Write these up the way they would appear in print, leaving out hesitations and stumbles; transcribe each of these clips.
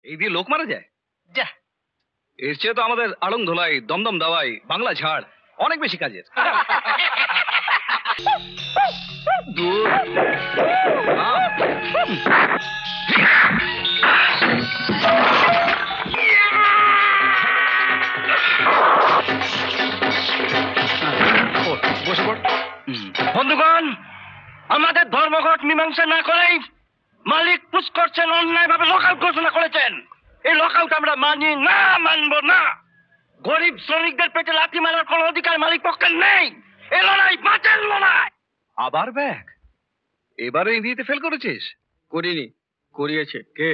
এই দিয়ে লোক মারা যায়? যা, এর চেয়ে তো আমাদের আড়ং ধোলাই, দমদম দাওয়াই, বাংলা ঝাড় অনেক বেশি কাজের। বসে পড়। বন্ধুগণ, আমাদের ধর্মঘট মীমাংসা না করেই মালিক পুশ করছেন, অন্যায় ভাবে লকআউট ঘোষণা করেছেন। এই লকআউট আমরা মানি না, মানব না। গরিব শ্রমিকদের পেটে লাথি মারার কোন অধিকার মালিক পক্ষের নেই। এই লড়াই বাঁচার লড়াই। আবার ব্যাগ? এবারে ইংরেজিতে ফেল করেছিস? করিনি, করিয়েছে কে?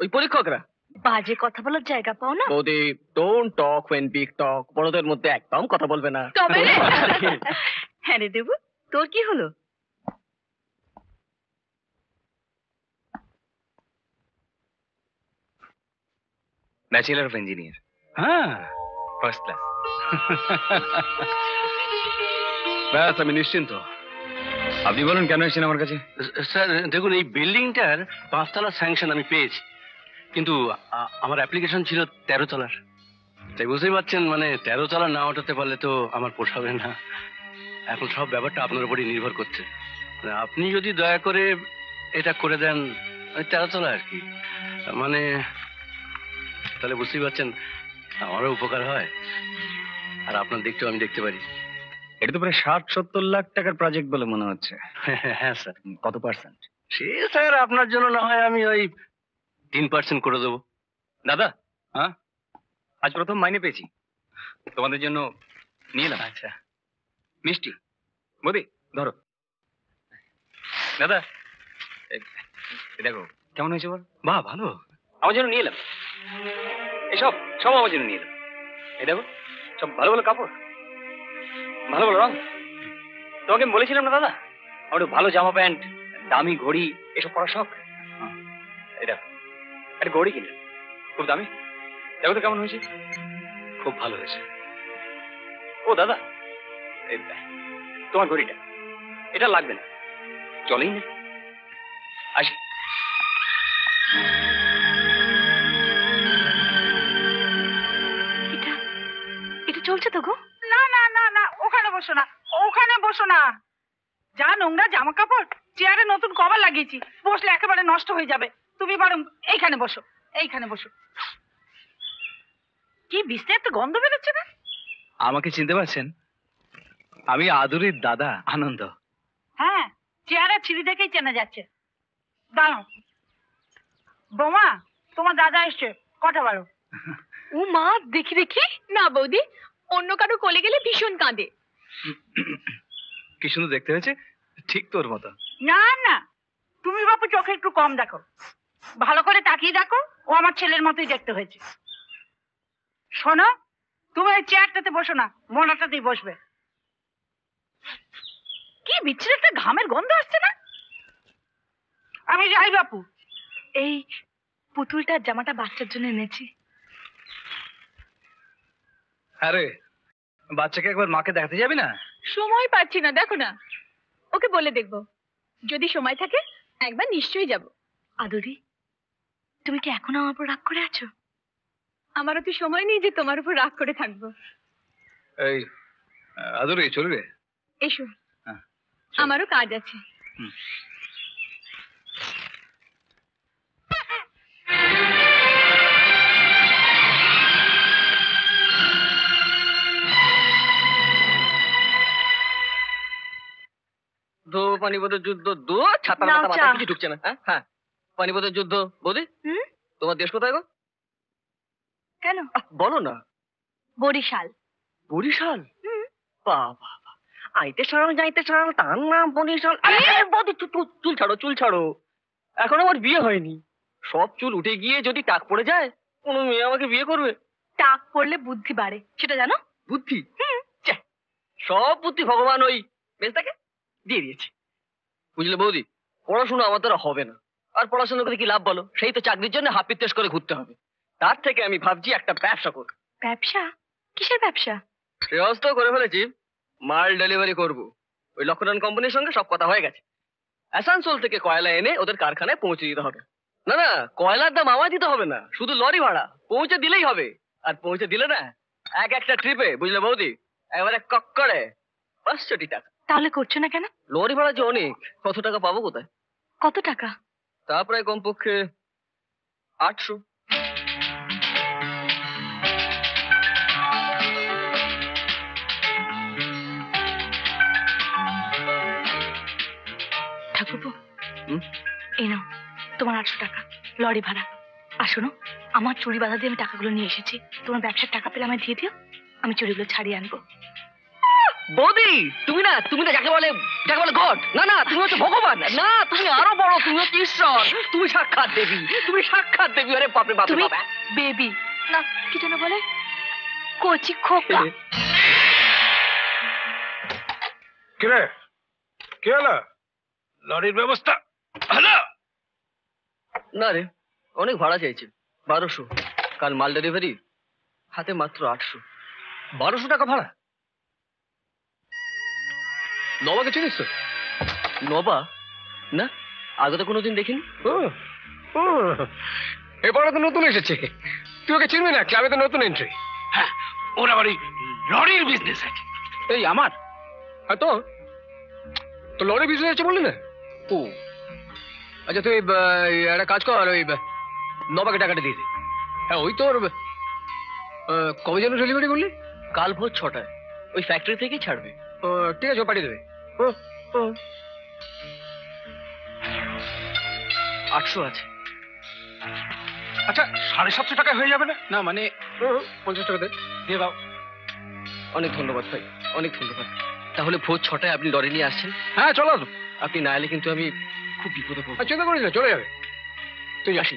ওই পরীক্ষকরা। বাজে কথা বলার জায়গা পাও না। বৌদি, don't talk when big talk. বড়দের মধ্যে একদম কথা বলবে না। তবে রে। হ্যাঁ রে দেবু, তোর কি হলো? Bachelor of engineer. হ্যাঁ, ফার্স্ট ক্লাস। ব্যাস, আমি নিশ্চিন্ত। আপনি বলুন কেন এসেছেন আমার কাছে? স্যার দেখুন, এই বিল্ডিংটার 5 তলা স্যাংশন আমি পেয়েছি, কিন্তু আমার অ্যাপ্লিকেশন ছিল 13 তলার। তাই বুঝতেই পারছেন, মানে 13 তলা না ওঠাতে পারলে তো আমার পোষাবে না। এখন সব ব্যাপারটা আপনার উপরই নির্ভর করছে। আপনি যদি দয়া করে এটা করে দেন 13 তলা আর কি, মানে তাহলে বুঝতেই পারছেন আমারও উপকার হয়, আর আপনার দিকটাও আমি দেখতে পারি। এটা তো প্রায় 60-70 লাখ টাকার প্রজেক্ট বলে মনে হচ্ছে। হ্যাঁ স্যার। কত পার্সেন্ট? সে স্যার আপনার জন্য না হয় আমি ওই 3% করে দেবো। দাদা, হ্যাঁ, আজ প্রথম মাইনে পেয়েছি, তোমাদের জন্য নিয়ে এলাম। আচ্ছা, মিষ্টি। মোদি ধরো। দাদা, দেখো কেমন হয়েছে বল। বাহ ভালো। আমার জন্য নিয়ে এলাম, এসব সব আমার জন্য নিয়ে এলাম। এই দেখো, সব ভালো ভালো কাপড়, ভালো ভালো রং। তোমাকে আমি বলেছিলাম না দাদা, আমার একটু ভালো জামা প্যান্ট, দামি ঘড়ি এসব পরার শখ। এই দেখো, একটা ঘড়ি কিনলাম, খুব দামি। দেখো তো কেমন হয়েছে। খুব ভালো হয়েছে। ও দাদা, এই তোমার ঘড়িটা, এটা লাগবে না, চলেই না। আসি। এটা চলছে তো গো? না না না না, ওখানে বসো না, ওখানে বসো না। যা নোংরা জামা কাপড়, চেয়ারে নতুন কভার লাগিয়েছি, বসলে একেবারে নষ্ট হয়ে যাবে। তুমি বরং এইখানে বসো, এইখানে বসো। কি বিস্তার একটা গন্ধ বেরোচ্ছে না? আমাকে চিনতে পারছেন? আমি আদুরির দাদা আনন্দ। হ্যাঁ, চেয়ারে ছিঁড়ি দেখেই চেনা যাচ্ছে। দাঁড়াও বৌমা, তোমার দাদা এসছে, কথা বলো। ও মা, দেখি দেখি। না বৌদি, অন্য কারো কোলে গেলে ভীষণ কাঁদে। কি সুন্দর দেখতে হয়েছে, ঠিক তোর মতো। না না, তুমি বাপু চোখে একটু কম দেখো, ভালো করে তাকিয়ে দেখো, ও আমার ছেলের মতোই দেখতে হয়েছে। শোনো, তুমি ওই চেয়ারটাতে বসো না, মোড়াটাতেই বসবে। কি বিচ্ছিরি একটা ঘামের গন্ধ আসছে না? আমি যাই বাপু। এই পুতুলটার জামাটা বাচ্চার জন্য এনেছি। আরে বাচ্চাকে একবার মাকে দেখাতে যাবি না? সময় পাচ্ছি না, দেখো না। ওকে বলে দেখবো, যদি সময় থাকে একবার নিশ্চয়ই যাব। আদুরি, তুমি কি এখনো আমার উপর রাগ করে আছো? আমারও তো সময় নেই যে তোমার উপর রাগ করে থাকবো। এই আদুরি, চলি রে। এসো, হ্যাঁ, আমারও কাজ আছে। দো পানিপথের যুদ্ধ, দো ছাতার নাও মাথা চা। মাথায় কিছু ঢুকছে না। হ্যাঁ, পানিপথের যুদ্ধ। বৌদি, তোমার দেশ কোথায় গো? কেন? বলো না। বরিশাল। বরিশাল? বাবা, আইতে সাল যাইতে সাল, তার নাম বরিশাল। আরে বৌদি, চুল ছাড়ো, চুল ছাড়ো। এখন আমার বিয়ে হয়নি, সব চুল উঠে গিয়ে যদি টাক পড়ে যায়, কোনো মেয়ে আমাকে বিয়ে করবে? টাক পড়লে বুদ্ধি বাড়ে, সেটা জানো? বুদ্ধি? ছ্যা, সব বুদ্ধি ভগবান ওই বেশটাকে দিয়ে দিয়েছে। বুঝলে বৌদি, পড়াশোনা আমার দ্বারা হবে না। আর পড়াশোনা করে কি লাভ বলো? সেই তো চাকরির জন্য হাপিত্তেশ করে ঘুরতে হবে। তার থেকে আমি ভাবছি একটা ব্যবসা করব। ব্যবসা? কিসের ব্যবসা? শ্রেয়স তো করে ফেলেছি, মাল ডেলিভারি করব। ওই লক্ষণ কোম্পানির সঙ্গে সব কথা হয়ে গেছে। আসানসোল থেকে কয়লা এনে ওদের কারখানায় পৌঁছে দিতে হবে। না না, কয়লার দাম আমায় দিতে হবে না, শুধু লরি ভাড়া পৌঁছে দিলেই হবে। আর পৌঁছে দিলে না একটা ট্রিপে, বুঝলে বৌদি, এবারে কক্করে 500 টাকা। তাহলে করছো না কেন? লরি ভাড়া যে অনেক, কত টাকা পাবো কোথায়? কত টাকা? তা প্রায় কমপক্ষে 800। ঠাকুরপো, হুম? এই নাও তোমার 800 টাকা লরি ভাড়া। আর শোনো, আমার চুরি বাধা দিয়ে আমি টাকাগুলো নিয়ে এসেছি, তোমার ব্যবসার টাকা পেলে আমায় দিয়ে দিও, আমি চুরিগুলো ছাড়িয়ে আনবো। বৌদি, তুমি না যাকে বলে গড, না না, তুমি হচ্ছে ভগবান, না তুমি আরো বড়, তুমি হচ্ছে ঈশ্বর, তুমি সাক্ষাৎ দেবী, আরে বাপরে বাপরে তুমি বাবা। বেবি না, কি যেন বলে, কচি খোকা। কিরে কি হলো? লরির ব্যবস্থা হলো? না রে, অনেক ভাড়া চাইছে, 1200। কাল মাল ডেলিভারি, হাতে মাত্র 800। 1200 টাকা ভাড়া? নবাকে চিনিস তো? নবা? না, আগে তো কোনোদিন দেখিনি। এবারে তো নতুন এসেছে, তুই ওকে চিনবি না, ক্লাবে তো নতুন এন্ট্রি। হ্যাঁ, ওর আবার লরির বিজনেস আছে। এই আমার? হ্যাঁ তো লরির বিজনেস আছে বললি না? ও আচ্ছা, তুই একটা কাজ কর, ওই নবাকে টাকাটা দিয়ে দে। হ্যাঁ, ওই তোর কবে যেন ডেলিভারি বললি? কাল ভোর 6টায় ওই ফ্যাক্টরি থেকেই ছাড়বে। ঠিক আছে, ও পাঠিয়ে দেবে। 800 আছে। আচ্ছা, 750 টাকা হয়ে যাবে না? না মানে 50 টাকা দিয়ে দাও। অনেক ধন্যবাদ ভাই, অনেক ধন্যবাদ। তাহলে ভোর 6টায় আপনি লরি নিয়ে আসছেন? হ্যাঁ, চলো। আপনি না এলে কিন্তু আমি খুব বিপদে পড়ব। চিন্তা করিস না, চলে যাবে। তুই আসি,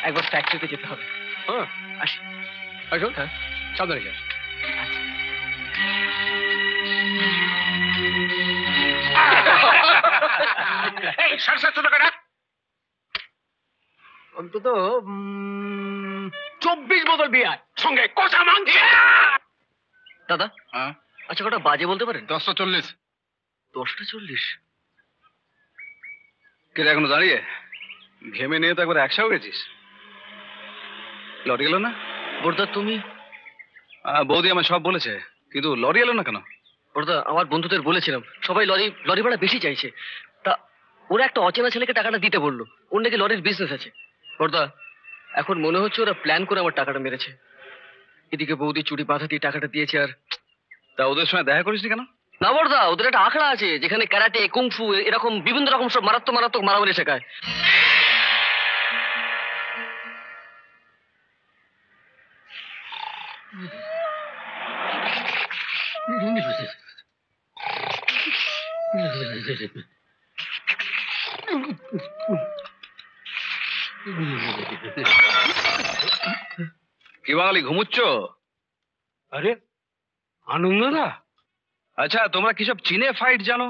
একবার ফ্যাক্টরিতে যেতে হবে। হ্যাঁ, আসি। আসুন। হ্যাঁ, সাবধানে যাস। এই 750 টাকা রাখ। অন্তত 24 বোতল বিয়ার, সঙ্গে কষা মাংস। দাদা, হ্যাঁ, আচ্ছা কটা বাজে বলতে পারেন? 10:40। 10:40? কে রে, এখনো দাঁড়িয়ে? ঘেমে নিয়ে তো একবার একসাও গেছিস। লরি এলো না? বড়দা তুমি? বৌদি আমার সব বলেছে, কিন্তু লরি এলো না কেন? বড়দা, আমার বন্ধুদের বলেছিলাম, সবাই লরি ভাড়া বেশি চাইছে। তা ওরা একটা অচেনা ছেলেকে টাকাটা দিতে বললো, ওর নাকি লরির বিজনেস আছে। বড়দা, এখন মনে হচ্ছে ওরা প্ল্যান করে আমার টাকাটা মেরেছে। এদিকে বৌদি চুরি বাধা দিয়ে টাকাটা দিয়েছে। আর তা ওদের সঙ্গে দেখা করিসনি কেন? না বড়দা, ওদের একটা আখড়া আছে যেখানে ক্যারাটে, কুংফু, এরকম বিভিন্ন রকম সব মারাত্মক মারামারি শেখায়। কি বাঙালি, ঘুমুচ্ছ? আরে আনন্দদা, আচ্ছা, তোমরা কি সব চীনে ফাইট জানো?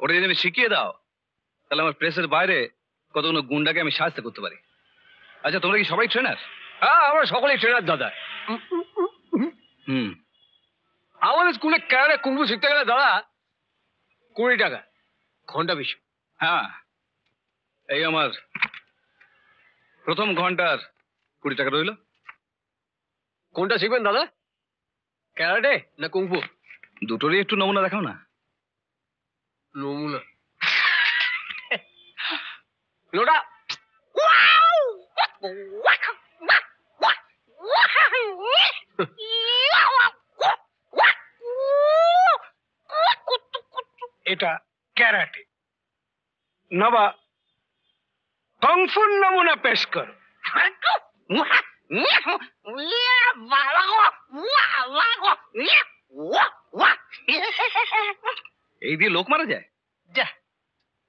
ওটা যদি আমি শিখিয়ে দাও, তাহলে আমার প্রেসের বাইরে কতগুলো গুন্ডাকে আমি সাহায্য করতে পারি। আচ্ছা, তোমরা কি সবাই ট্রেনার? হ্যাঁ, আমরা সকলেই ট্রেনার দাদা। হুম। আমাদের স্কুলে ক্যারাটে কুম্ফু শিখতে গেলে দাদা 20 টাকা ঘন্টা বেশি। হ্যাঁ, এই আমার প্রথম ঘন্টার 20 টাকা রইল। কোনটা শিখবেন দাদা, ক্যারাটে না কুম্ফু? দুটোরই একটু নমুনা দেখাও না। নমুনা? লোটা এটা ক্যারাটে। নবা কংফুর নমুনা পেশ করো। এই দিয়ে লোক মারা যায়?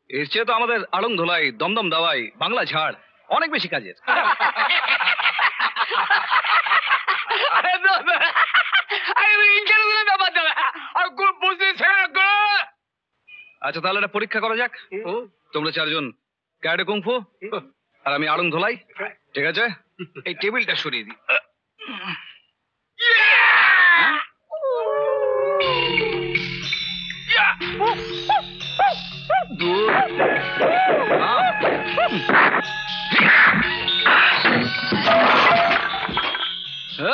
এর চেয়ে তো আমাদের আড়ং ধোলাই, দমদম দাওয়াই, বাংলা ঝাড় অনেক বেশি কাজের। আচ্ছা, তাহলে একটা পরীক্ষা করা যাক। তোমরা 4 জন ক্যারাটে কুংফু আর আমি আড়ং ধোলাই, ঠিক আছে? এই টেবিলটা সরিয়ে দিই। আয়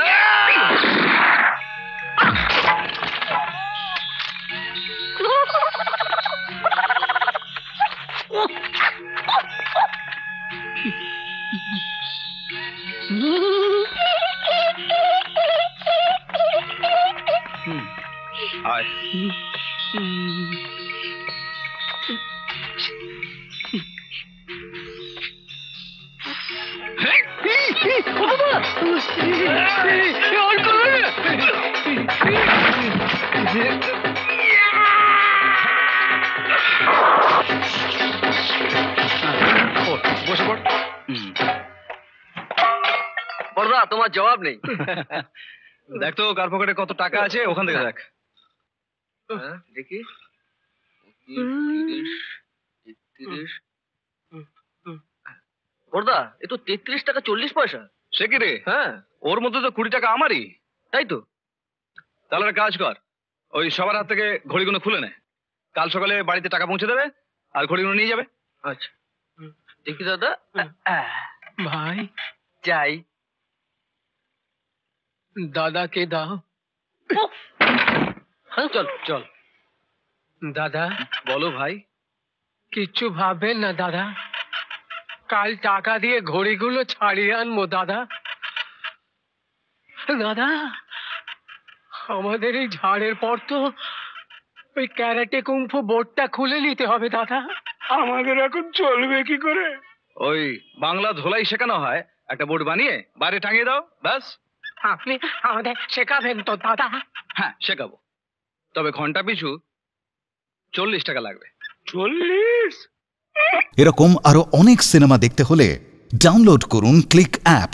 বসে পড়। বড়দা তোমার জবাব নেই। দেখ তো কার পকেটে কত টাকা আছে, ওখান থেকে দেখ। দেখি 33 বড়দা এ তো 33 টাকা 40 পয়সা। সে কি রে? হ্যাঁ ওর মধ্যে তো 20 টাকা আমারই। তাই তো। তাহলে একটা কাজ কর, ওই সবার হাত থেকে ঘড়িগুলো খুলে নে, কাল সকালে বাড়িতে টাকা পৌঁছে দেবে আর ঘড়িগুলো নিয়ে যাবে। আচ্ছা দেখি দাদা। ভাই যাই। দাদাকে দাও। হ্যাঁ চল চল। দাদা বলো ভাই। কিচ্ছু ভাববেন না দাদা, কাল টাকা দিয়ে ঘড়িগুলো ছাড়িয়ে আনবো দাদা। দাদা আমাদের এই ঝাড়ের পর তো ওই ক্যারাটে কুংফু বোর্ডটা খুলে নিতে হবে দাদা। আমাদের এখন চলবে কি করে? ওই বাংলা ধোলাই শেখানো হয়, একটা বোর্ড বানিয়ে বাইরে টাঙিয়ে দাও, ব্যাস। আপনি আমাদের শেখাবেন তো দাদা? হ্যাঁ শেখাবো, তবে ঘন্টা পিছু 40 টাকা লাগবে। 40? এরকম আরো অনেক সিনেমা দেখতে হলে ডাউনলোড করুন ক্লিক অ্যাপ।